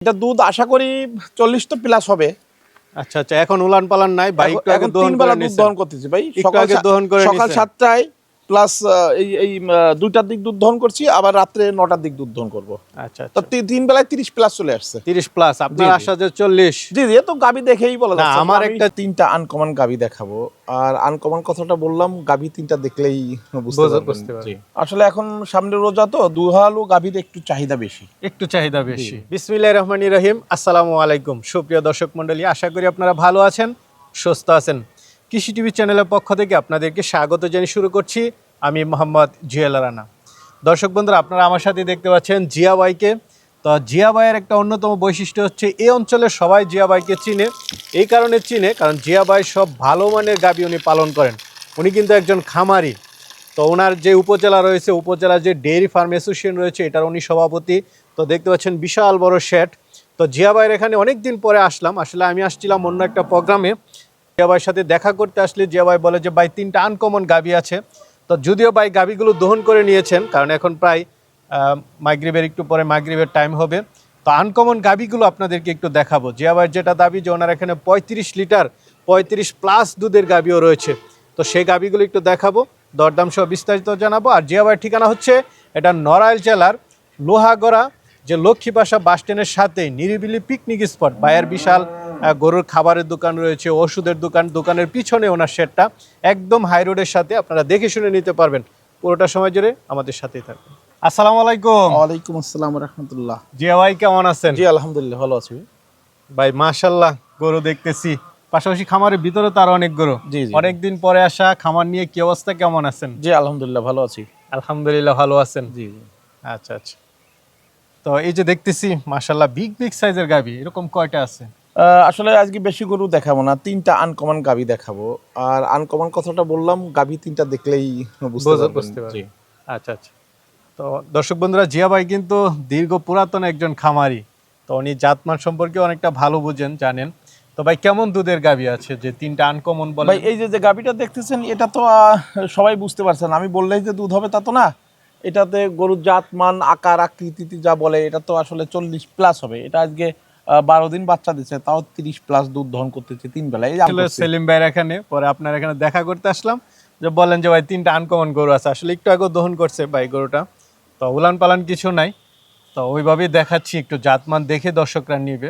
এটা দুধ আশা করি 40 তো প্লাস হবে। আচ্ছা আচ্ছা, এখন উলান পালান নাই ভাই, একটু আগে দহন করে দুধ দহন করতেছি ভাই, সকাল 7টায় প্লাস এই 2টার দিক দুধ দহন করছি, আবার রাত্রে 9টার দিক দুধ দহন করব। আচ্ছা তো আচ্ছা, 3 বেলায় 30 প্লাস চলে আসছে। 30 প্লাস আপনার আশা যে 40। জি জি, তো গাবি দেখেই বলা না, যাচ্ছে। আমার আমি একটা 3টা আনকমন গাবি দেখাবো। আর আনকমন কথাটা বললাম, গাবি 3টা দেখলেই বুঝতে পারবেন। জি, আসলে এখন সামনে রোজা, তো দুহালু গাবির একটু চাহিদা বেশি। বিসমিল্লাহির রহমানির রহিম। আসসালামু আলাইকুম সুপ্রিয় দর্শক মণ্ডলী, আশা করি আপনারা ভালো আছেন, সুস্থ আছেন। কৃষি টিভি চ্যানেলের পক্ষ থেকে আপনাদেরকে স্বাগত জানিয়ে শুরু করছি আমি মোহাম্মদ জুয়েল রানা। দর্শক বন্ধুরা, আপনারা আমার সাথে দেখতে পাচ্ছেন জিয়া ভাইকে। তো জিয়া ভাইয়ের একটা অন্যতম বৈশিষ্ট্য হচ্ছে এই অঞ্চলের সবাই জিয়া ভাইকে চিনে। এই কারণে চিনে কারণ জিয়া ভাই সব ভালো মানের গাভী উনি পালন করেন। উনি কিন্তু একজন খামারি। তো ওনার যে উপজেলা রয়েছে, উপজেলার যে ডেয়ারি ফার্ম অ্যাসোসিয়েশন রয়েছে, এটার উনি সভাপতি। তো দেখতে পাচ্ছেন বিশাল বড় শেড। তো জিয়া ভাইয়ের এখানে অনেক দিন পরে আসলাম। আসলে আমি আসছিলাম অন্য একটা প্রোগ্রামে। জিয়া ভাইয়ের সাথে দেখা করতে আসলে জিয়া ভাই বলে যে ভাই 3টা আনকমন গাভী আছে। তো যদিও ভাই গাভীগুলো দহন করে নিয়েছেন, কারণ এখন প্রায় মাগরিবের একটু পরে মাগরিবের টাইম হবে। তো আনকমন গাভীগুলো আপনাদেরকে একটু দেখাবো। জিয়া ভাইয়ের যেটা দাবি যে ওনার এখানে 35 লিটার 35 প্লাস দুধের গাভীও রয়েছে। তো সেই গাভীগুলো একটু দেখাবো, দরদাম সহ বিস্তারিত জানাবো। আর জিয়া ভাইয়ের ঠিকানা হচ্ছে এটা নড়াইল জেলার লোহাগড়া, যে লক্ষ্মীপাশা বাস স্ট্যান্ডের সাথেই নিরিবিলি পিকনিক স্পট। ভাইয়ের বিশাল গরুর খাবারের দোকান রয়েছে, ওষুধের দোকানের পিছনে ওনার শেডটা, একদম হাই রোডের সাথে। আপনারা দেখে শুনে নিতে পারবেন। পুরোটা সময় জুড়ে আমাদের সাথেই থাকবেন। আসসালামু আলাইকুম। ওয়ালাইকুম আসসালাম ওয়া রাহমাতুল্লাহ। জিয়া ভাই কেমন আছেন? জি আলহামদুলিল্লাহ ভালো আছি ভাই। মাশাআল্লাহ, গরু দেখতেছি, পাশাপাশি খামারের ভিতরে তার অনেক গরু। জি জি, অনেকদিন পরে আসা, খামার নিয়ে কি অবস্থা, কেমন আছেন? জি আলহামদুলিল্লাহ ভালো আছি। আলহামদুলিল্লাহ ভালো আছেন। জি জি, আচ্ছা আচ্ছা। তো এই যে দেখতেছি মাশাআল্লাহ বিগ সাইজের গাভী, এরকম কয়টা আছে? আসলে আজকে বেশি গরু দেখাবো না, 3টা আনকমন গাবি দেখাবো। আর আনকমন কথাটা বললাম, গাবি 3টা দেখলেই বুঝতে পারবেন। জি আচ্ছা আচ্ছা। তো দর্শক বন্ধুরা, জিয়া ভাই কিন্তু দীর্ঘ পুরাতন একজন খামারি। তো উনি জাতমান সম্পর্কে অনেকটা ভালো বুঝেন, জানেন। তো ভাই কেমন দুধের গাভী আছে যে 3টা আনকমন বলে? ভাই, এই যে গাবিটা দেখতেছেন, এটা তো সবাই বুঝতে পারছেন। আমি বললেই যে দুধ হবে তা তো না। এটাতে গরুর জাতমান, আকার আকৃতি যা বলে, এটা তো আসলে 40 প্লাস হবে। এটা আজকে 12 দিন বাচ্চা দিচ্ছে, তাও 30 প্লাস দুধ দহন করতেছে 3 বেলায়। সেলিম ভাইয়ের এখানে পরে আপনার এখানে দেখা করতে আসলাম, যে বলেন যে ভাই 3টা আনকমন গরু আছে। আসলে একটু আগে দহন করছে ভাই গরুটা, তো উলান পালান কিছু নাই। তো ওইভাবেই দেখাচ্ছি, একটু জাতমান দেখে দর্শকরা নিবে।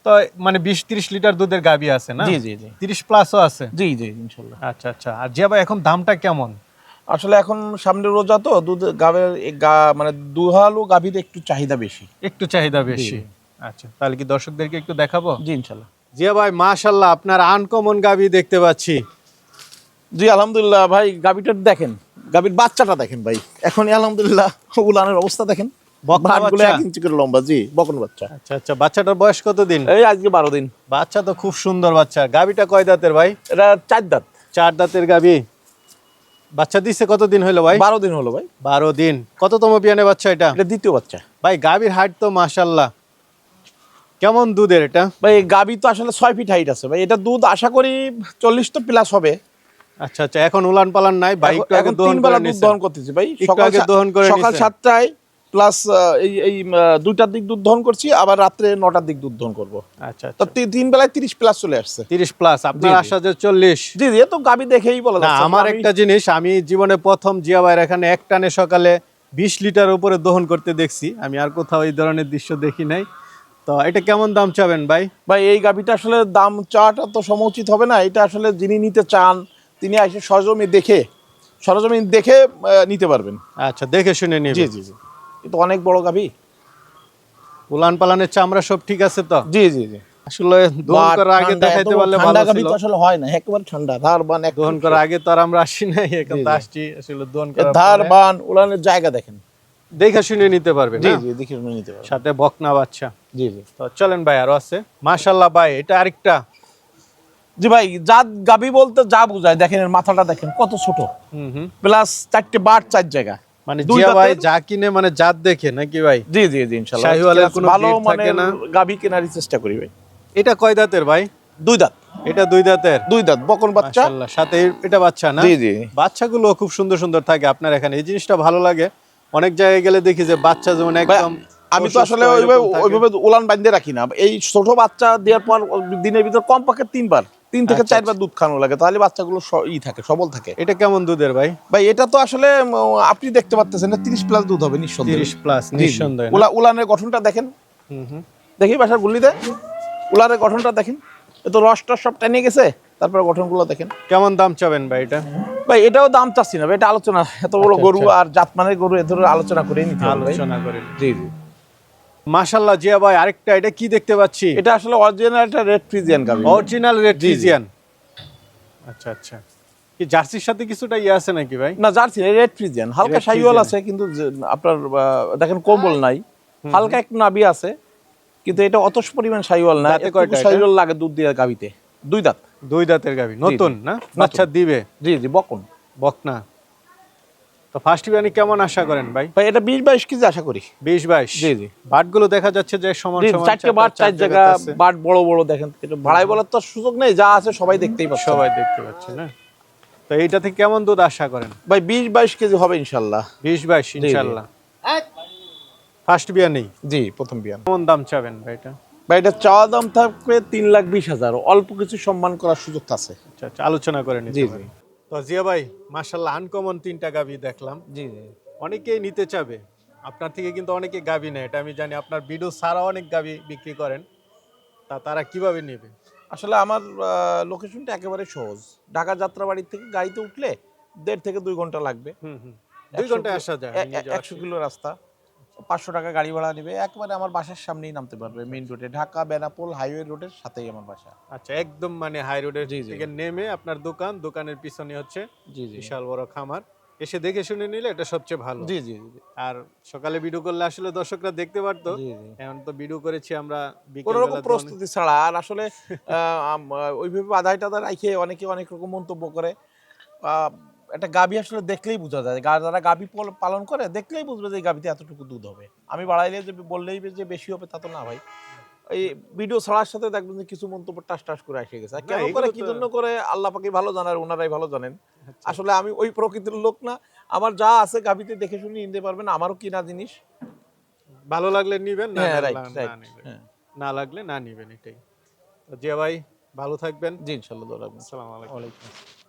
তো মানে 20-30 লিটার দুধের গাভী আছে না? জি জি জি, 30 প্লাসও আছে। জি জি ইনশাল্লাহ। আচ্ছা আচ্ছা। আর জিয়া ভাই এখন দামটা কেমন? আসলে এখন সামনে রোজা, তো দুধ গাবের মানে দুহালু গাভীর একটু চাহিদা বেশি। একটু চাহিদা বেশি। আচ্ছা, তাহলে কি দর্শকদেরকে একটু দেখাবো? জি ইনশাল্লাহ। জিয়া ভাই মাশাআল্লাহ, আপনার আনকমন গাভী দেখতে পাচ্ছি। জি আলহামদুলিল্লাহ ভাই, গাভীটা দেখেন, গাভীর বাচ্চাটা দেখেন ভাই। এখন আলহামদুলিল্লাহ উলানের অবস্থা দেখেন, বাটগুলো 1 ইঞ্চি করে লম্বা। জি, বকন বাচ্চা। আচ্ছা আচ্ছা। বাচ্চাটার বয়স কতদিন? এই আজকে 12 দিন। বাচ্চা তো খুব সুন্দর বাচ্চা। গাভীটা কয় দাঁতের ভাই? এটা 4 দাঁত। 4 দাঁতের গাভী। বাচ্চা দিচ্ছে কতদিন হলো ভাই? 12 দিন হলো ভাই। 12 দিন। কততম বিয়ানে বাচ্চা এটা? এটা দ্বিতীয় বাচ্চা ভাই। গাভীর হাইট তো মাশাআল্লাহ, কেমন দুধের এটা? ভাই। গাভী তো আসলে 6 ফিট হাইট আছে ভাই। এটা দুধ আশা করি 40 তো প্লাস হবে। আচ্ছা আচ্ছা। এখন উলান পালান নাই ভাই, একটু আগে দহন করে নিছেন। দহন করতেছি ভাই, সকাল 7টায় প্লাস এই 2টার দিক দুধ দহন করছি, আবার রাত্রে 9টার দিক দুধ দহন করব। আচ্ছা তো আচ্ছা। 3 বেলায় 30 প্লাস চলে আসছে। 30 প্লাস আপনার আশা যে 40। জি জি, তো গাভী দেখেই বলা না, যাচ্ছে। আমার একটা জিনিস, আমি জীবনে প্রথম জিয়া ভাইয়ের এখানে এক টানে সকালে 20 লিটার উপরে দহন করতে দেখছি। আমি আর কোথাও এই ধরনের দৃশ্য দেখি নাই। তো এটা কেমন দাম চাবেন ভাই? ভাই, এই গাভীটা আসলে দাম চাওয়াটা তো সমুচিত হবে না। এটা আসলে যিনি নিতে চান, তিনি এসে সরজমিন দেখে নিতে পারবেন। আচ্ছা, দেখে শুনে নিন। জি জি জি, এটা অনেক বড় গাভী। উলান পালানের চামড়া সব ঠিক আছে তো? জি জি জি, আসলে দহন করার আগে দেখাইতে পারলে ভালো ছিল। আসলে হয় না, একেবারে ঠান্ডা ধারবান। দহন করার আগে তো আর আমরা আসি নাই, এখন তো আসছি। আসলে দহন করার পরে ধারবান উলানের জায়গা দেখেন, দেখে শুনে নিতে পারবেন। জি জি, দেখে শুনে নিতে পারবেন। সাথে বকনা বাচ্চা। জি জি। তো চলেন ভাই, আরো আছে মাশাআল্লাহ ভাই। এটা আরেকটা। জি ভাই, জাত গাভী বলতে যা বোঝায় দেখেন, এর মাথাটা দেখেন কত ছোট, প্লাস 4টে বাট 4 জায়গা। মানে জিয়া ভাই যা কিনে মানে জাত দেখে নাকি ভাই? জি জি জি ইনশাআল্লাহ। শাহিওয়ালের কোনো ভালো ব্রিড থাকে মানের না? গাভী কেনারই চেষ্টা করি ভাই। এটা কয় দাঁতের ভাই? 2 দাঁত। এটা 2 দাঁতের। 2 দাঁত বকন বাচ্চা। মাশাআল্লাহ, সাথে এটা বাচ্চা না? জি জি। বাচ্চাগুলো খুব সুন্দর সুন্দর থাকে আপনার এখানে, এই জিনিসটা ভালো লাগে। অনেক জায়গায় গেলে দেখি যে বাচ্চা যেমন একদম আমি তো আসলে অসুস্থ ওইভাবে এরকম থাকে? ওইভাবে উলান বাঁধতে রাখি না। এই ছোট বাচ্চা দেওয়ার পর দিনের ভিতর কমপক্ষে 3 বার, 3 থেকে আচ্ছা, 4 বার দুধ খাওয়ানো লাগে, তাহলে বাচ্চাগুলো থাকে, সবল থাকে। এটা কেমন দুধের ভাই? ভাই এটা তো আসলে আপনি দেখতে পাচ্ছেন না, 30 প্লাস দুধ হবে নিঃসন্দেহে। 30 প্লাস জি, জি। নিঃসন্দেহে না? উলানের গঠনটা দেখেন, হুম হুম। দেখি বাসার গুল্লিতে উলানের গঠনটা দেখেন, এ তো রসটা সব টেনে গেছে, তারপরে গঠনগুলো দেখেন। কেমন দাম চাবেন ভাই এটা? ভাই এটাও দাম চাচ্ছি না ভাই, এটা আলোচনা, এত বড় আচ্ছা, গরু আচ্ছা। আর জাতমানের গরু এ ধরে আলোচনা করে নিতে হবে ভাই। আলোচনা করেন। জি জি। মাশাআল্লাহ জিয়া ভাই, আরেকটা এটা কি দেখতে পাচ্ছি? এটা আসলে অরিজিনাল একটা রেড ফ্রিজিয়ান গাভী। অরিজিনাল রেড জি, জি। ফ্রিজিয়ান। আচ্ছা আচ্ছা। কি জার্সির সাথে কিছুটা ইয়ে আছে নাকি ভাই? না জার্সি রেড ফ্রিজিয়ান, হালকা Red শাহিওয়াল Friesian। আছে, কিন্তু আপনার দেখেন কম্বল নাই, হালকা একটু নাভি আছে, কিন্তু এটা অত পরিমাণ শাহিওয়াল না। দাঁতে এতটুকু কয়টা এটা? শাহিওয়াল লাগে দুধ দিয়ে গাভীতে, 2 দাঁত। 2 দাঁতের গাভী, নতুন জি। না? নতুন। বাচ্চা দিবে? জি জি, বকন। বকনা। তো ফার্স্ট বিয়ানি কেমন আশা করেন ভাই? ভাই এটা 20-22 কেজি আশা করি। 20-22? জি জি। বাটগুলো দেখা যাচ্ছে যে সমান জি, সমান 4টে বাট, 4 জায়গা জায়গাতে আছে। বাট বড় বড় দেখেন, এটা ভাড়ায় বলার তো আর সুযোগ নেই, যা আছে সবাই দেখতেই পাচ্ছে। সবাই দেখতে পাচ্ছে না? তো এইটা থেকে কেমন দুধ আশা করেন? ভাই 20-22 কেজি হবে ইনশাআল্লাহ। 20-22 জি। ইনশাআল্লাহ। ফার্স্ট বিয়ানি জি, প্রথম বিয়ান। কেমন দাম চাবেন ভাই এটা? ভাই এটা চাওয়া দাম থাকবে 3,20,000, অল্প কিছু সম্মান করার সুযোগ আছে। আচ্ছা আচ্ছা, আলোচনা করে জি নিতে জি। পারেন। তো জিয়া ভাই মাশাআল্লাহ আনকমন 3টা গাভী দেখলাম। জি জি। অনেকেই নিতে চাবে আপনার থেকে, কিন্তু অনেকে গাভী নেয়, এটা আমি জানি। আপনার ভিডিও ছাড়াও অনেক গাভী বিক্রি করেন, তারা কিভাবে নেবে? আসলে আমার লোকেশনটা একেবারে সহজ। ঢাকা যাত্রাবাড়ি থেকে গাড়িতে উঠলে 1.5 থেকে 2 ঘন্টা লাগবে। হুম হুম। 2 ঘন্টায় আসা যায়? আমি নিজে 100 কিলো রাস্তা, 500 টাকা গাড়ি ভাড়া নেবে। একেবারে আমার বাসার সামনেই নামতে পারবে, মেইন রোডে, ঢাকা বেনাপোল হাইওয়ে রোডের সাথেই আমার বাসা। আচ্ছা, একদম মানে হাই রোডের জি, জি। থেকে নেমে আপনার দোকান, দোকানের পিছনে হচ্ছে জি জি। বিশাল বড় খামার। এসে দেখে শুনে নিলে এটা সবচেয়ে ভালো। জি জি জি। আর সকালে ভিডিও করলে আসলে দর্শকরা দেখতে পারতো। জি জি। এখন তো ভিডিও করেছি আমরা কোনো বিকেল রকম বেলা। প্রস্তুতি ছাড়া, আর আসলে ওইভাবে আদায় টাদায় রাখে অনেকে অনেক রকম মন্তব্য করে। আহ, একটা গাভী আসলে দেখলেই বোঝা যায়, যারা গাভী পালন করে দেখলেই বুঝবে যে এই গাভীতে এতটুকু দুধ হবে। আমি বাড়াইলে যে বললেই যে বেশি হবে তা তো না ভাই। এই ভিডিও ছাড়ার সাথে দেখবেন যে কিছু মন্তব্য টাস টাস করে এসে গেছে। আর না, কেন করে, এগুলো কি তো- জন্য করে, আল্লাহ পাকই ভালো জানার, ওনারাই ভালো জানেন। আচ্ছা। আসলে আমি ওই প্রকৃতির লোক না। আমার যা আছে গাভীতে দেখে শুনে নিতে পারবেন, আমারও কিনা জিনিস। ভালো লাগলে নিবেন, না হ্যাঁ, না রাইট না রাইট। নিবেন। হ্যাঁ না লাগলে না নিবেন, এটাই। তো জিয়া ভাই ভালো থাকবেন। জি, ইনশাল্লাহ দোয়া রাখবেন। আসসালামু আলাইকুম। ওয়ালাইকুম আসসালাম।